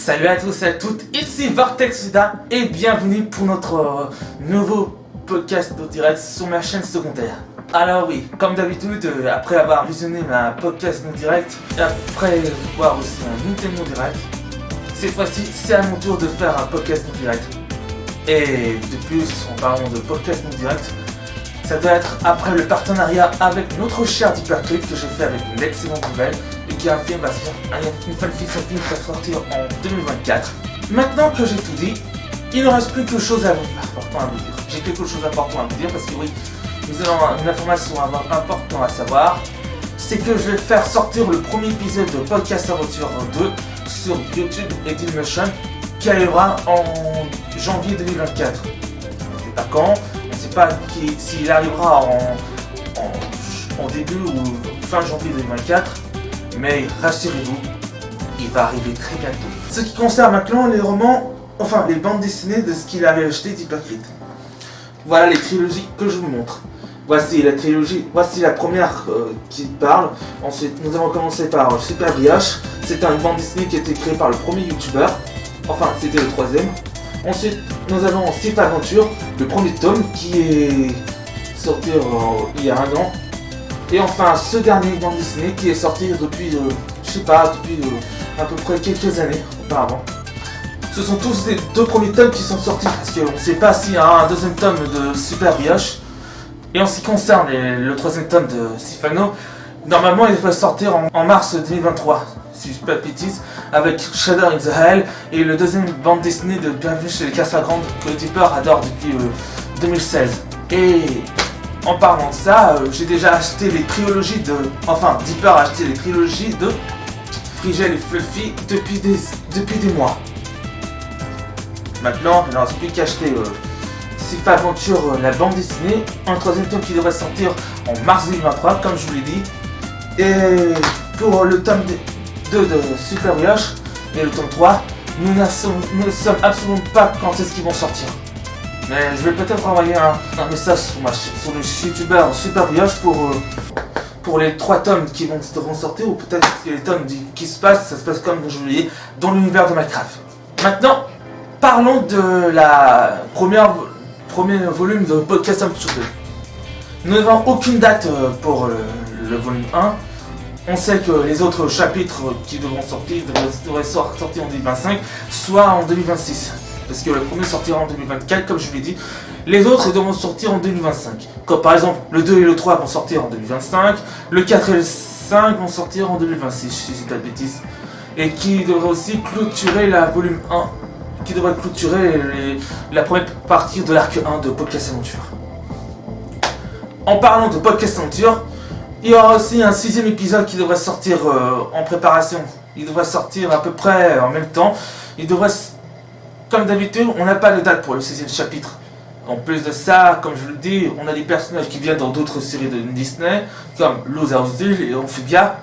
Salut à tous et à toutes, ici Vortex Suda et bienvenue pour notre nouveau podcast de direct sur ma chaîne secondaire. Alors oui, comme d'habitude, après avoir visionné ma podcast no direct et après voir aussi un Nintendo direct, cette fois-ci c'est à mon tour de faire un podcast no direct. Et de plus, en parlant de podcast no direct, ça doit être après le partenariat avec notre cher Hyperclip que j'ai fait avec une excellente nouvelle et qui est un film une fanfiction film qui va sortir en 2024. Maintenant que j'ai tout dit, il ne reste plus que chose important à vous dire. J'ai quelque chose d'important à vous dire parce que oui, nous avons une information importante à savoir. C'est que je vais faire sortir le premier épisode de Podcast Aventure 2 sur YouTube et Dailymotion qui arrivera en janvier 2024. On ne sait pas quand, on ne sait pas s'il arrivera en début ou fin janvier 2024, mais rassurez-vous, il va arriver très bientôt. Ce qui concerne maintenant les romans, enfin les bandes dessinées de ce qu'il avait acheté d'Hypercrit. Voilà les trilogies que je vous montre. Voici la trilogie, voici la première qui parle. Ensuite, nous allons commencer par Super Brioche. C'était une bande dessinée qui a été créée par le premier youtubeur. Enfin, c'était le troisième. Ensuite, nous avons Sif Aventure, le premier tome qui est sorti il y a un an. Et enfin, ce dernier bande dessinée qui est sorti depuis, depuis à peu près quelques années auparavant. Ce sont tous les deux premiers tomes qui sont sortis parce qu'on ne sait pas s'il y a un deuxième tome de Super Brioche. Et en ce qui concerne le troisième tome de Sifano, normalement il devrait sortir en mars 2023, si je ne dis pas de bêtises, avec Shadow in the Hell et le deuxième bande dessinée de Bienvenue chez les Cassagrandes que Dipper adore depuis 2016. Et en parlant de ça, j'ai déjà acheté les trilogies de... Enfin, Dipper a acheté les trilogies de Frigel et Fluffy depuis des mois. Maintenant, il ne reste plus qu'à acheter Sif Aventure, la bande dessinée, un troisième tome qui devrait sortir en mars 2023, comme je vous l'ai dit. Et pour le tome 2 de Super Brioche et le tome 3, nous ne sommes absolument pas quand est-ce qu'ils vont sortir. Mais je vais peut-être envoyer un message sur le youtubeur Super Brioche pour les 3 tomes qui devront sortir, ou peut-être les tomes qui se passent, ça se passe comme je vous l'ai dit, dans l'univers de Minecraft. Maintenant, parlons de la premier volume de Podcast Aventure 2. Nous n'avons aucune date pour le volume 1. On sait que les autres chapitres qui devront sortir devraient sortir en 2025, soit en 2026. Parce que le premier sortira en 2024, comme je vous l'ai dit. Les autres devront sortir en 2025. Comme par exemple, le 2 et le 3 vont sortir en 2025. Le 4 et le 5 vont sortir en 2026, si je dis pas de bêtises. Et qui devrait aussi clôturer la volume 1. Qui devrait clôturer la première partie de l'arc 1 de Podcast Aventure. En parlant de Podcast Aventure, il y aura aussi un 6ème épisode qui devrait sortir en préparation. Il devrait sortir à peu près en même temps. Il devrait, comme d'habitude, on n'a pas de date pour le 6ème chapitre. En plus de ça, comme je vous le dis, on a des personnages qui viennent dans d'autres séries de Disney, comme Loser et Amphibia.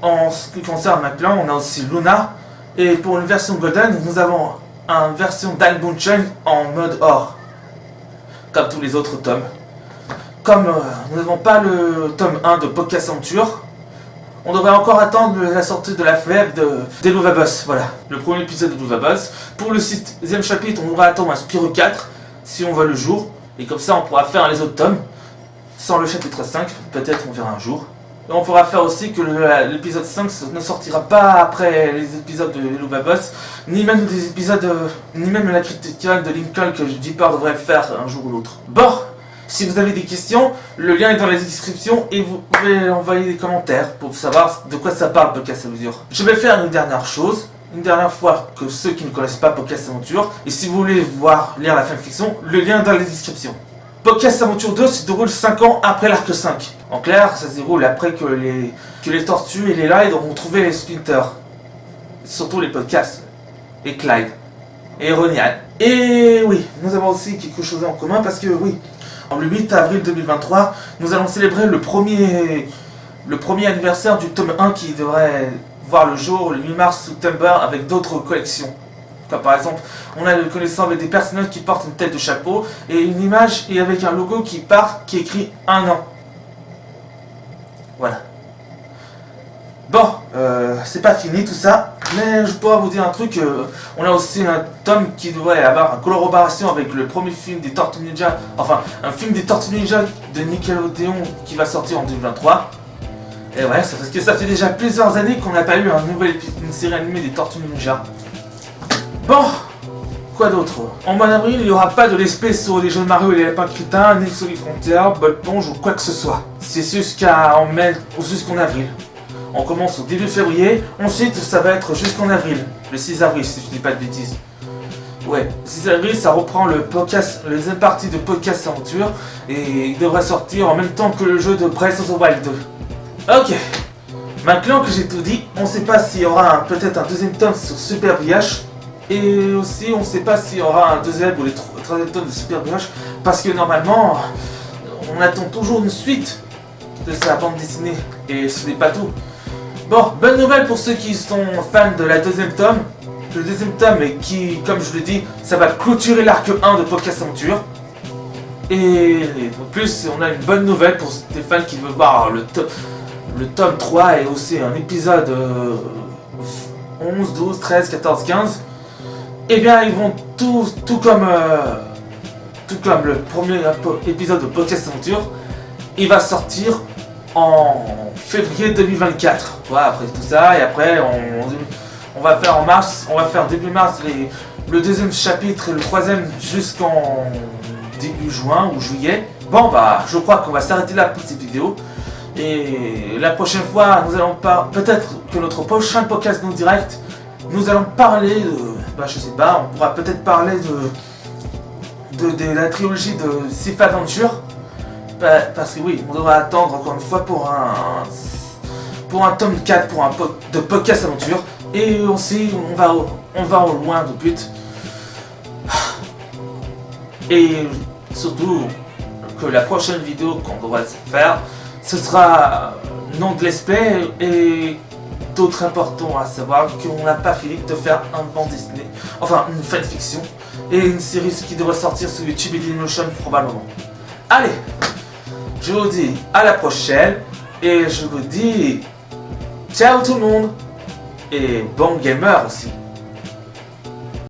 En ce qui concerne maintenant, on a aussi Luna. Et pour une version Golden, nous avons une version d'Album Chain en mode or, comme tous les autres tomes. Comme nous n'avons pas le tome 1 de Podcast Aventure, on devrait encore attendre la sortie de la FF des Louvabus, voilà, le premier épisode de Louvabus. Pour le 6ème chapitre, on devrait attendre un Spyro 4, si on voit le jour, et comme ça on pourra faire les autres tomes, sans le chapitre 5, peut-être on verra un jour. Et on pourra faire aussi que l'épisode 5 ne sortira pas après les épisodes de Louvabus, ni même des épisodes, ni même la critique de Lincoln que Dipper devrait faire un jour ou l'autre. Bon, si vous avez des questions, le lien est dans la description et vous pouvez envoyer des commentaires pour savoir de quoi ça parle Podcast Aventure. Je vais faire une dernière chose, une dernière fois que ceux qui ne connaissent pas Podcast Aventure, et si vous voulez lire la fanfiction, le lien est dans la description. Podcast Aventure 2 se déroule 5 ans après l'arc 5. En clair, ça se déroule après que les Tortues et les Lides auront trouvé les Splinter. Surtout les podcasts. Et Clyde. Et Ronial. Et oui, nous avons aussi quelque chose en commun parce que oui, le 8 avril 2023, nous allons célébrer le premier anniversaire du tome 1 qui devrait voir le jour le 8 mars-septembre avec d'autres collections. Comme par exemple, on a le connaissant avec des personnages qui portent une tête de chapeau et une image et avec un logo qui écrit 1 an. Voilà. Bon, c'est pas fini tout ça. Mais je pourrais vous dire un truc, on a aussi un tome qui devrait avoir une collaboration avec le premier film des Tortues Ninja, enfin un film des Tortues Ninja de Nickelodeon qui va sortir en 2023. Et ouais, c'est parce que ça fait déjà plusieurs années qu'on n'a pas eu une série animée des Tortues Ninja. Bon, quoi d'autre? En mois d'avril, il n'y aura pas de l'espèce sur les jeux de Mario et les lapins crétins, ni sur les frontières, Bob Esponge ou quoi que ce soit. C'est jusqu'en avril. On commence au début février, ensuite ça va être jusqu'en avril. Le 6 avril, si je dis pas de bêtises. Ouais, le 6 avril, ça reprend la deuxième partie de Podcast Aventure et il devrait sortir en même temps que le jeu de Breath of the Wild 2. Ok, maintenant que j'ai tout dit, on sait pas s'il y aura peut-être un deuxième tome sur Super Brioche. Et aussi, on sait pas s'il y aura un deuxième ou le troisième tome de Super Brioche. Parce que normalement, on attend toujours une suite de sa bande dessinée. Et ce n'est pas tout. Bon, bonne nouvelle pour ceux qui sont fans de la deuxième tome. Le deuxième tome et qui, comme je le dis, ça va clôturer l'arc 1 de Podcast Aventure. Et en plus, on a une bonne nouvelle pour des fans qui veulent voir le tome 3 et aussi un épisode 11, 12, 13, 14, 15. Eh bien, ils vont tout comme le premier épisode de Podcast Aventure, il va sortir en février 2024. Voilà, après tout ça, et après on va faire en mars, on va faire début mars le deuxième chapitre et le troisième jusqu'en début juin ou juillet. Bon bah, je crois qu'on va s'arrêter là pour cette vidéo. Et la prochaine fois, nous allons peut-être que notre prochain podcast non direct, nous allons parler de, je sais pas, on pourra peut-être parler de la trilogie de Sif Adventure. Parce que oui, on devra attendre encore une fois pour un tome 4 de Podcast Aventure. Et aussi, on va au loin de but. Et surtout, que la prochaine vidéo qu'on devra faire, ce sera nom de l'espèce et d'autres importants à savoir qu'on n'a pas fini de faire un bande dessinée, enfin une fanfiction et une série qui devrait sortir sur YouTube et Dailymotion probablement. Allez, je vous dis à la prochaine et je vous dis ciao tout le monde et bon gamer aussi.